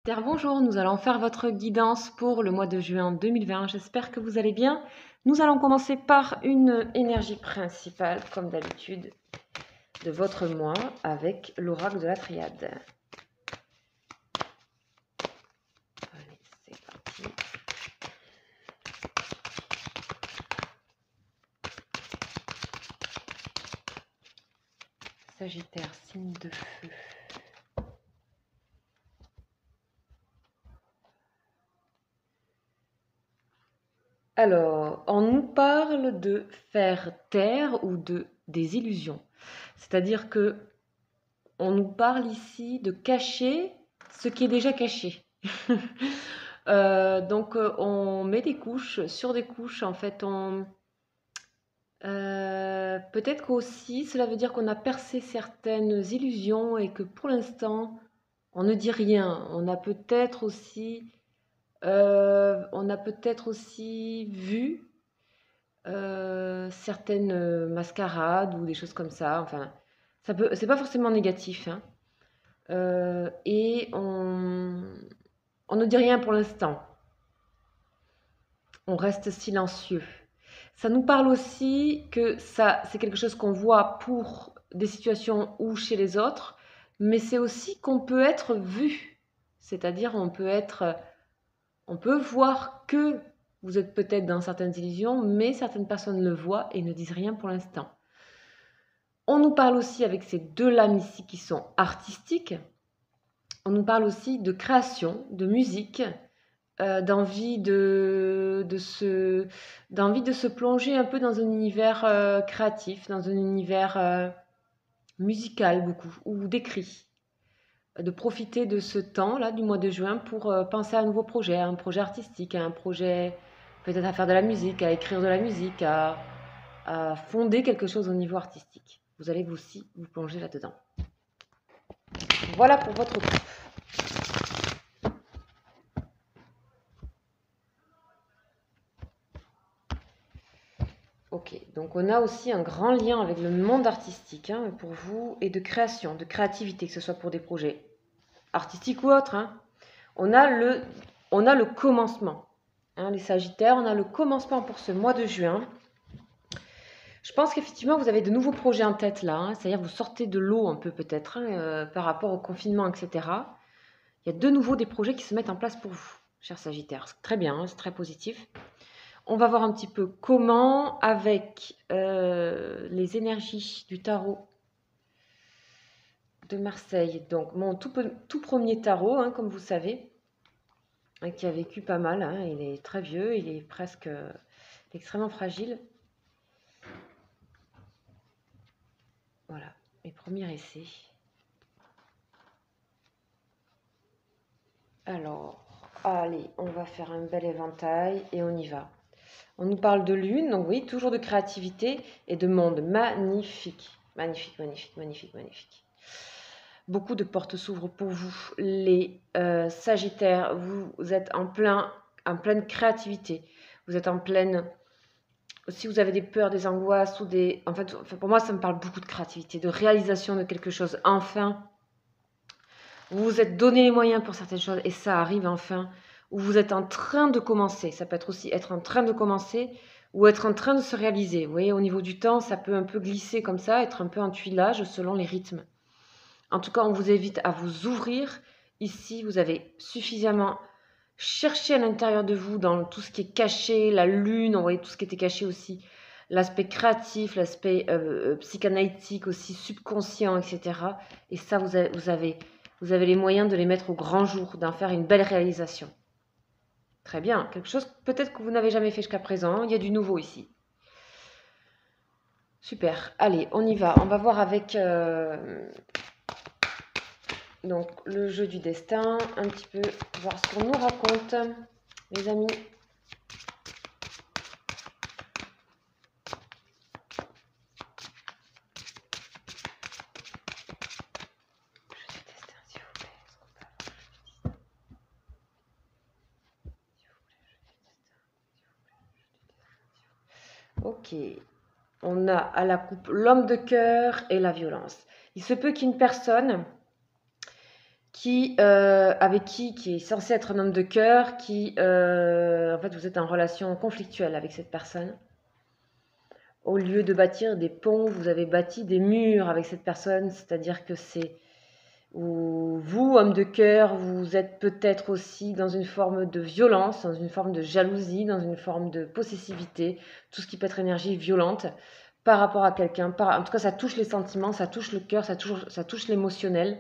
Bonjour, nous allons faire votre guidance pour le mois de juin 2020. J'espère que vous allez bien. Nous allons commencer par une énergie principale, comme d'habitude, de votre mois avec l'oracle de la triade. Allez, c'est parti. Sagittaire, signe de feu. Alors, on nous parle de faire taire ou des illusions. C'est-à-dire que on nous parle ici de cacher ce qui est déjà caché. Donc, on met des couches sur des couches. En fait, peut-être qu'aussi, cela veut dire qu'on a percé certaines illusions et que pour l'instant, on ne dit rien. On a peut-être aussi vu certaines mascarades ou des choses comme ça. Enfin, c'est pas forcément négatif, hein. Et on ne dit rien pour l'instant. On reste silencieux. Ça nous parle aussi que ça, c'est quelque chose qu'on voit pour des situations ou chez les autres, mais c'est aussi qu'on peut être vu. C'est-à-dire, on peut voir que vous êtes peut-être dans certaines illusions, mais certaines personnes le voient et ne disent rien pour l'instant. On nous parle aussi avec ces deux lames ici qui sont artistiques. On nous parle aussi de création, de musique, d'envie d'envie de se plonger un peu dans un univers créatif, dans un univers musical beaucoup, ou d'écrit. De profiter de ce temps-là, du mois de juin, pour penser à un nouveau projet, à un projet artistique, à un projet peut-être à faire de la musique, à écrire de la musique, à fonder quelque chose au niveau artistique. Vous allez aussi vous plonger là-dedans. Voilà pour votre groupe. Ok, donc on a aussi un grand lien avec le monde artistique hein, pour vous et de création, de créativité, que ce soit pour des projets artistiques ou autres. Hein. On a le commencement. Hein, les Sagittaires, on a le commencement pour ce mois de juin. Je pense qu'effectivement, vous avez de nouveaux projets en tête là. Hein, c'est-à-dire vous sortez de l'eau un peu peut-être hein, par rapport au confinement, etc. Il y a de nouveau des projets qui se mettent en place pour vous, chers Sagittaires. C'est très bien, hein, c'est très positif. On va voir un petit peu comment, avec les énergies du tarot de Marseille, donc mon tout premier tarot, hein, comme vous savez, hein, qui a vécu pas mal, hein, il est très vieux, il est presque extrêmement fragile. Voilà, mes premiers essais. Alors, allez, on va faire un bel éventail et on y va. On nous parle de lune, donc oui, toujours de créativité et de monde magnifique. Magnifique, magnifique, magnifique, magnifique. Beaucoup de portes s'ouvrent pour vous, les Sagittaires. Vous êtes en pleine créativité. Vous êtes en pleine... Si vous avez des peurs, des angoisses ou des... En fait, pour moi, ça me parle beaucoup de créativité, de réalisation de quelque chose. Enfin, vous vous êtes donné les moyens pour certaines choses et ça arrive enfin. Ou vous êtes en train de commencer. Ça peut être aussi être en train de commencer ou être en train de se réaliser. Vous voyez, au niveau du temps, ça peut un peu glisser comme ça, être un peu en tuilage selon les rythmes. En tout cas, on vous invite à vous ouvrir. Ici, vous avez suffisamment cherché à l'intérieur de vous dans tout ce qui est caché, la lune, on voyait tout ce qui était caché aussi, l'aspect créatif, l'aspect psychanalytique aussi, subconscient, etc. Et ça, vous avez les moyens de les mettre au grand jour, d'en faire une belle réalisation. Très bien, quelque chose peut-être que vous n'avez jamais fait jusqu'à présent, il y a du nouveau ici. Super, allez, on y va. On va voir avec donc le jeu du destin, un petit peu voir ce qu'on nous raconte, les amis. Ok, on a à la coupe l'homme de cœur et la violence. Il se peut qu'une personne avec qui est censé être un homme de cœur, en fait, vous êtes en relation conflictuelle avec cette personne. Au lieu de bâtir des ponts, vous avez bâti des murs avec cette personne, c'est-à-dire que c'est où vous, homme de cœur, vous êtes peut-être aussi dans une forme de violence, dans une forme de jalousie, dans une forme de possessivité, tout ce qui peut être énergie violente par rapport à quelqu'un. En tout cas, ça touche les sentiments, ça touche le cœur, ça touche l'émotionnel.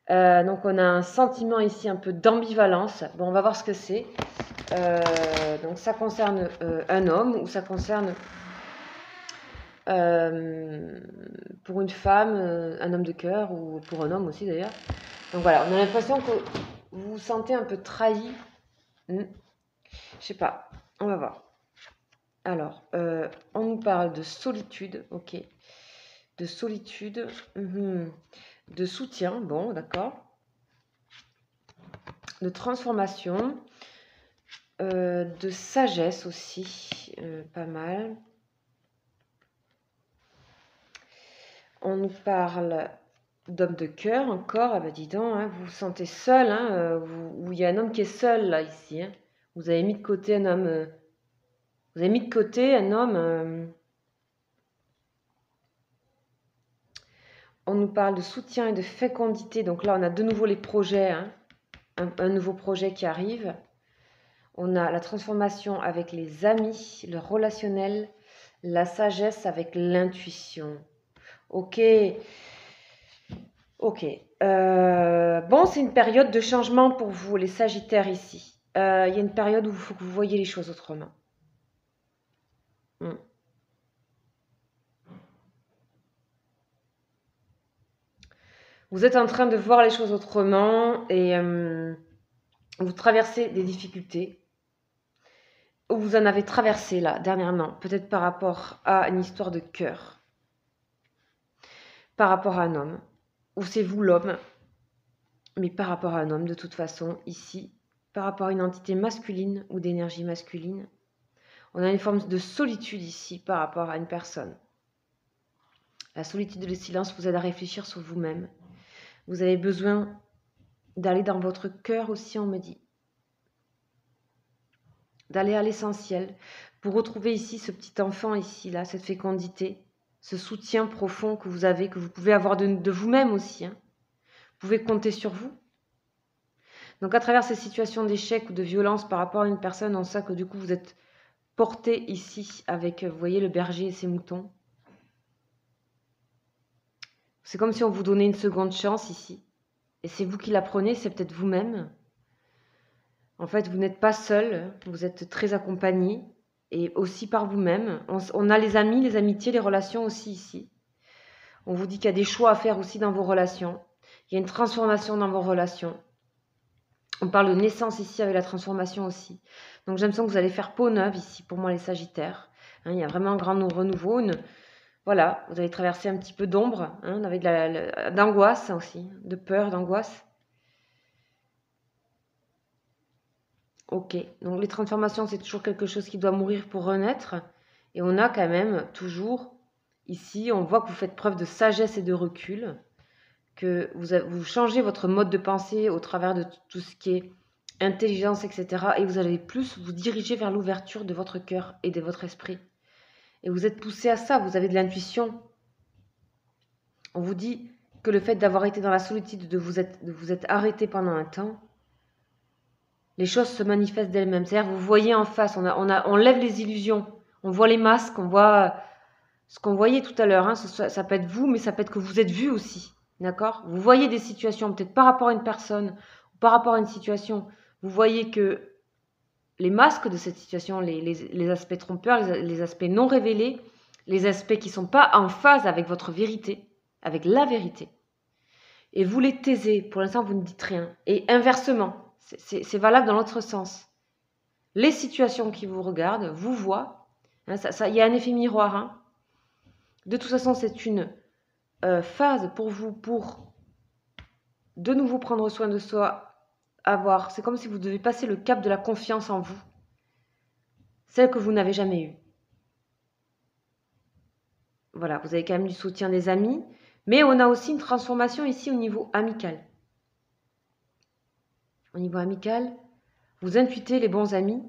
Donc on a un sentiment ici un peu d'ambivalence. Bon, on va voir ce que c'est. Donc ça concerne un homme ou ça concerne pour une femme, un homme de cœur ou pour un homme aussi d'ailleurs. Donc voilà, on a l'impression que vous vous sentez un peu trahi. Je sais pas, on va voir. Alors, on nous parle de solitude, ok. De solitude, de soutien, bon, d'accord. De transformation, de sagesse aussi, pas mal. On nous parle d'homme de cœur encore. Ah bah dis donc, hein, vous vous sentez seul, hein, il y a un homme qui est seul là ici. Hein. Vous avez mis de côté un homme. Vous avez mis de côté un homme. On nous parle de soutien et de fécondité. Donc là, on a de nouveau les projets, hein, un nouveau projet qui arrive. On a la transformation avec les amis, le relationnel, la sagesse avec l'intuition. Ok. Ok. Bon, c'est une période de changement pour vous, les Sagittaires ici. Il y a une période où il faut que vous voyez les choses autrement. Vous êtes en train de voir les choses autrement et vous traversez des difficultés. Ou vous en avez traversé là, dernièrement, peut-être par rapport à une histoire de cœur, par rapport à un homme, ou c'est vous l'homme, mais par rapport à un homme de toute façon, ici, par rapport à une entité masculine ou d'énergie masculine. On a une forme de solitude ici par rapport à une personne. La solitude et le silence vous aident à réfléchir sur vous-même. Vous avez besoin d'aller dans votre cœur aussi, on me dit. D'aller à l'essentiel pour retrouver ici ce petit enfant ici, là, cette fécondité, ce soutien profond que vous avez, que vous pouvez avoir de vous-même aussi. Hein. Vous pouvez compter sur vous. Donc à travers ces situations d'échec ou de violence par rapport à une personne, on sait que du coup vous êtes porté ici avec, vous voyez, le berger et ses moutons. C'est comme si on vous donnait une seconde chance ici. Et c'est vous qui la prenez, c'est peut-être vous-même. En fait, vous n'êtes pas seul, vous êtes très accompagné. Et aussi par vous-même. On a les amis, les amitiés, les relations aussi ici. On vous dit qu'il y a des choix à faire aussi dans vos relations. Il y a une transformation dans vos relations. On parle de naissance ici avec la transformation aussi. Donc j'ai l'impression que vous allez faire peau neuve ici, pour moi les Sagittaires. Hein, il y a vraiment un grand renouveau. Voilà, vous allez traverser un petit peu d'ombre, hein, avec d'angoisse aussi, de peur, d'angoisse. Ok, donc les transformations, c'est toujours quelque chose qui doit mourir pour renaître. Et on a quand même toujours, ici, on voit que vous faites preuve de sagesse et de recul, que vous changez votre mode de pensée au travers de tout ce qui est intelligence, etc. Et vous allez plus vous diriger vers l'ouverture de votre cœur et de votre esprit. Et vous êtes poussé à ça, vous avez de l'intuition. On vous dit que le fait d'avoir été dans la solitude, de vous être arrêté pendant un temps, les choses se manifestent d'elles-mêmes. C'est-à-dire, vous voyez en face, on lève les illusions, on voit les masques, on voit ce qu'on voyait tout à l'heure. Hein, ça peut être vous, mais ça peut être que vous êtes vu aussi. D'accord ? Vous voyez des situations, peut-être par rapport à une personne, ou par rapport à une situation, vous voyez que les masques de cette situation, les aspects trompeurs, les aspects non révélés, les aspects qui ne sont pas en phase avec votre vérité, avec la vérité. Et vous les taisez, pour l'instant vous ne dites rien. Et inversement, c'est valable dans l'autre sens. Les situations qui vous regardent, vous voient, hein, y a un effet miroir. Hein. De toute façon, c'est une phase pour vous, pour de nouveau prendre soin de soi, c'est comme si vous devez passer le cap de la confiance en vous, celle que vous n'avez jamais eue. Voilà, vous avez quand même du soutien des amis, mais on a aussi une transformation ici au niveau amical. au niveau amical, vous intuitez les bons amis,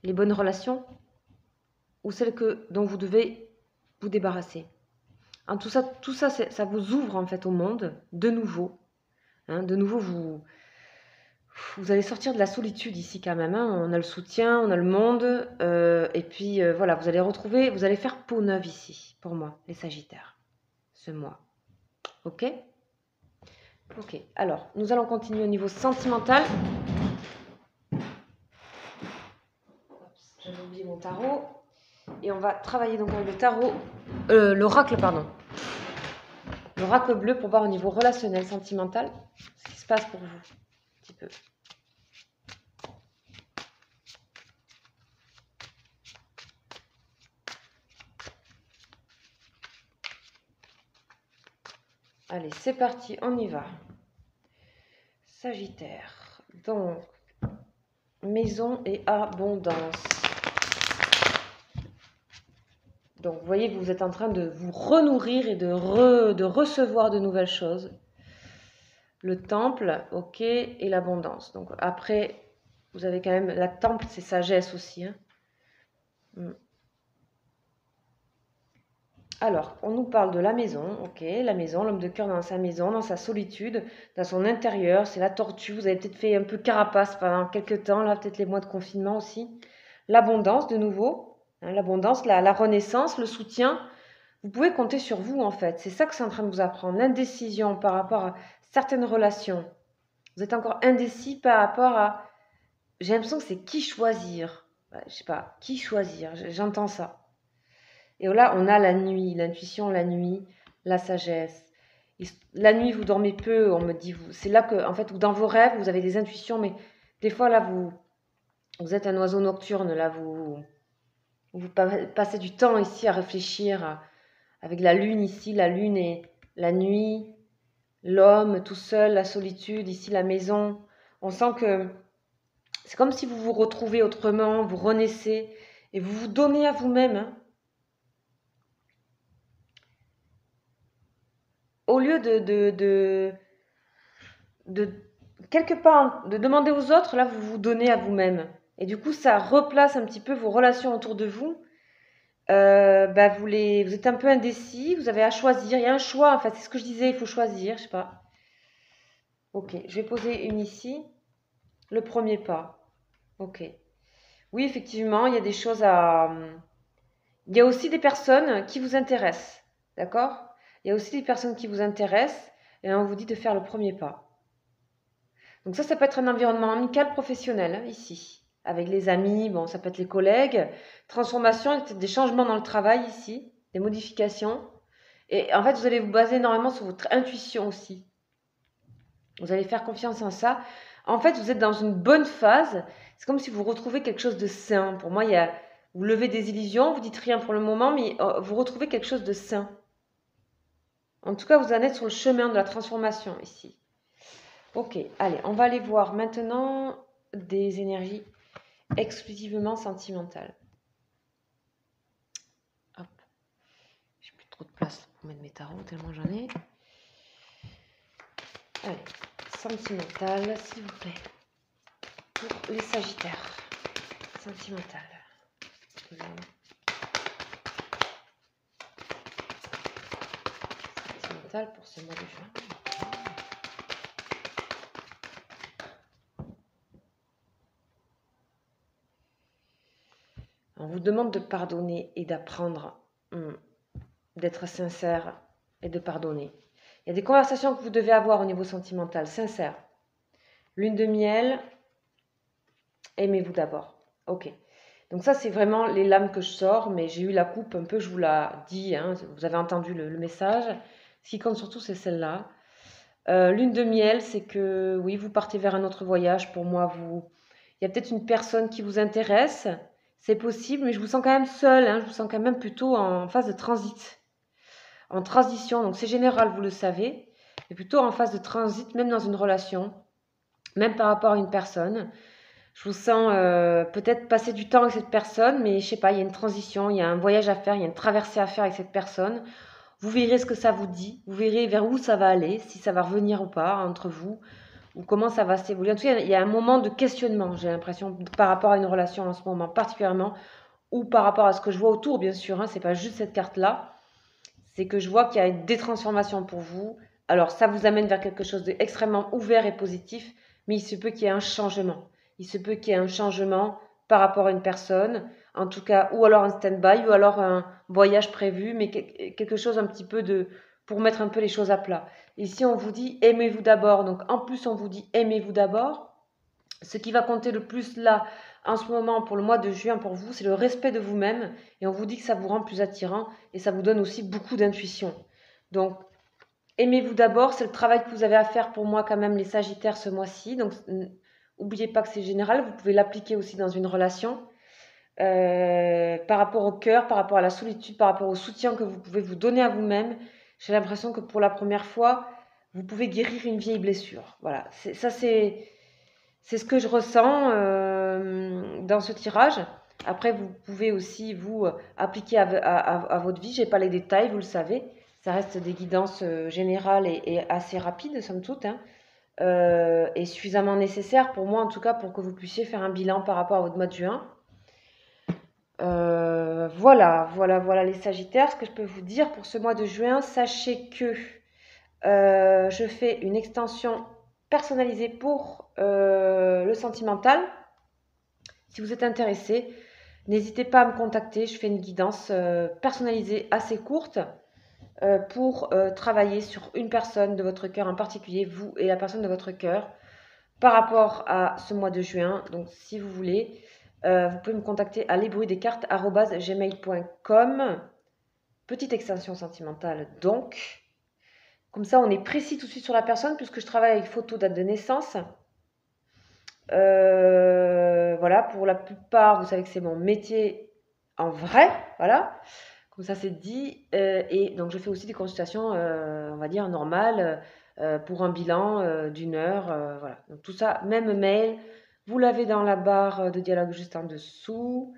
les bonnes relations, ou celles dont vous devez vous débarrasser. En tout ça, ça vous ouvre en fait au monde, de nouveau. Hein, de nouveau, vous allez sortir de la solitude ici quand même. Hein. On a le soutien, on a le monde. Et puis voilà, vous allez faire peau neuve ici, pour moi, les Sagittaires, ce mois. Ok? Ok, alors, nous allons continuer au niveau sentimental. J'avais oublié mon tarot. Et on va travailler donc avec le tarot, l'oracle, pardon. L'oracle bleu pour voir au niveau relationnel, sentimental, ce qui se passe pour vous, un petit peu. Allez, c'est parti, on y va. Sagittaire, donc, maison et abondance. Donc, vous voyez que vous êtes en train de vous renourrir et de recevoir de nouvelles choses. Le temple, ok, et l'abondance. Donc, après, vous avez quand même, la temple, c'est sagesse aussi. Hein. Alors, on nous parle de la maison, ok, la maison, l'homme de cœur dans sa maison, dans sa solitude, dans son intérieur, c'est la tortue, vous avez peut-être fait un peu carapace pendant quelques temps, là, peut-être les mois de confinement aussi. L'abondance, de nouveau, hein, l'abondance, la renaissance, le soutien, vous pouvez compter sur vous, en fait, c'est ça que c'est en train de vous apprendre, l'indécision par rapport à certaines relations. Vous êtes encore indécis par rapport à, j'ai l'impression que c'est qui choisir, je sais pas, qui choisir, j'entends ça. Et là, on a la nuit, l'intuition, la nuit, la sagesse. La nuit, vous dormez peu, on me dit, c'est là que, en fait, dans vos rêves, vous avez des intuitions, mais des fois, là, vous êtes un oiseau nocturne, là, vous passez du temps ici à réfléchir, avec la lune ici, la lune et la nuit, l'homme tout seul, la solitude, ici, la maison. On sent que c'est comme si vous vous retrouvez autrement, vous renaissez, et vous vous donnez à vous-même, hein. Au lieu de quelque part de demander aux autres, là vous vous donnez à vous-même. Et du coup, ça replace un petit peu vos relations autour de vous. Vous êtes un peu indécis, vous avez à choisir. Il y a un choix, en fait, c'est ce que je disais, il faut choisir, je sais pas. Ok, je vais poser une ici. Le premier pas. Ok. Oui, effectivement, il y a des choses à... Il y a aussi des personnes qui vous intéressent, d'accord? Il y a aussi des personnes qui vous intéressent et on vous dit de faire le premier pas. Donc ça peut être un environnement amical, professionnel, hein, ici, avec les amis, bon, ça peut être les collègues. Transformation, des changements dans le travail ici, des modifications. Et en fait, vous allez vous baser énormément sur votre intuition aussi. Vous allez faire confiance en ça. En fait, vous êtes dans une bonne phase. C'est comme si vous retrouvez quelque chose de sain. Pour moi, vous levez des illusions, vous dites rien pour le moment, mais vous retrouvez quelque chose de sain. En tout cas, vous en êtes sur le chemin de la transformation ici. Ok, allez, on va aller voir maintenant des énergies exclusivement sentimentales. Hop, j'ai plus trop de place pour mettre mes tarots, tellement j'en ai. Allez, sentimentale, s'il vous plaît. Pour les Sagittaires. Sentimentale. Sentimentale pour ce mois de juin. On vous demande de pardonner et d'apprendre, d'être sincère et de pardonner. Il y a des conversations que vous devez avoir au niveau sentimental, sincère. Lune de miel, aimez-vous d'abord. Ok. Donc ça, c'est vraiment les lames que je sors, mais j'ai eu la coupe un peu, je vous l'ai dit, hein, vous avez entendu le message. Ce qui compte surtout, c'est celle-là. Lune de miel, c'est que, oui, vous partez vers un autre voyage. Pour moi, il y a peut-être une personne qui vous intéresse, c'est possible, mais je vous sens quand même seule, hein, je vous sens quand même plutôt en phase de transit, en transition, donc c'est général, vous le savez, mais plutôt en phase de transit, même dans une relation, même par rapport à une personne. Je vous sens peut-être passer du temps avec cette personne, mais je sais pas, il y a une transition, il y a un voyage à faire, il y a une traversée à faire avec cette personne. Vous verrez ce que ça vous dit, vous verrez vers où ça va aller, si ça va revenir ou pas entre vous. ou comment ça va s'évoluer. En tout cas, il y a un moment de questionnement, j'ai l'impression, par rapport à une relation en ce moment particulièrement, ou par rapport à ce que je vois autour, bien sûr, hein, c'est pas juste cette carte-là, c'est que je vois qu'il y a des transformations pour vous. Alors, ça vous amène vers quelque chose d'extrêmement ouvert et positif, mais il se peut qu'il y ait un changement. Il se peut qu'il y ait un changement par rapport à une personne, en tout cas, ou alors un stand-by, ou alors un voyage prévu, mais quelque chose un petit peu de pour mettre un peu les choses à plat. Ici, on vous dit aimez-vous d'abord. Donc, en plus, on vous dit aimez-vous d'abord. Ce qui va compter le plus là, en ce moment, pour le mois de juin, pour vous, c'est le respect de vous-même. Et on vous dit que ça vous rend plus attirant et ça vous donne aussi beaucoup d'intuition. Donc, aimez-vous d'abord, c'est le travail que vous avez à faire pour moi quand même les Sagittaires ce mois-ci. Donc, n'oubliez pas que c'est général, vous pouvez l'appliquer aussi dans une relation. Par rapport au cœur, par rapport à la solitude, par rapport au soutien que vous pouvez vous donner à vous-même, j'ai l'impression que pour la première fois, vous pouvez guérir une vieille blessure. Voilà, c'est ce que je ressens dans ce tirage. Après, vous pouvez aussi vous appliquer à votre vie. Je n'ai pas les détails, vous le savez. Ça reste des guidances générales et assez rapides, somme toute, hein, et suffisamment nécessaires pour moi, en tout cas, pour que vous puissiez faire un bilan par rapport à votre mois de juin. Voilà les Sagittaires. Ce que je peux vous dire pour ce mois de juin, sachez que je fais une extension personnalisée pour le sentimental. Si vous êtes intéressé, n'hésitez pas à me contacter. Je fais une guidance personnalisée assez courte pour travailler sur une personne de votre cœur en particulier, vous et la personne de votre cœur, par rapport à ce mois de juin. Donc, si vous voulez, vous pouvez me contacter à lesbruitsdescartes@gmail.com. Petite extension sentimentale, donc. Comme ça, on est précis tout de suite sur la personne, puisque je travaille avec photo, date de naissance. Voilà, pour la plupart, vous savez que c'est mon métier en vrai, voilà. Comme ça, c'est dit. Et donc, je fais aussi des consultations, on va dire, normales, pour un bilan d'une heure. Voilà. Donc, tout ça, même mail, vous l'avez dans la barre de dialogue juste en dessous.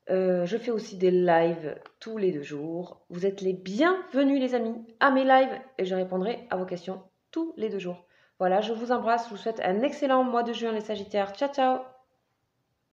Je fais aussi des lives tous les 2 jours. Vous êtes les bienvenus, les amis, à mes lives et je répondrai à vos questions tous les 2 jours. Voilà, je vous embrasse. Je vous souhaite un excellent mois de juin, les Sagittaires. Ciao, ciao!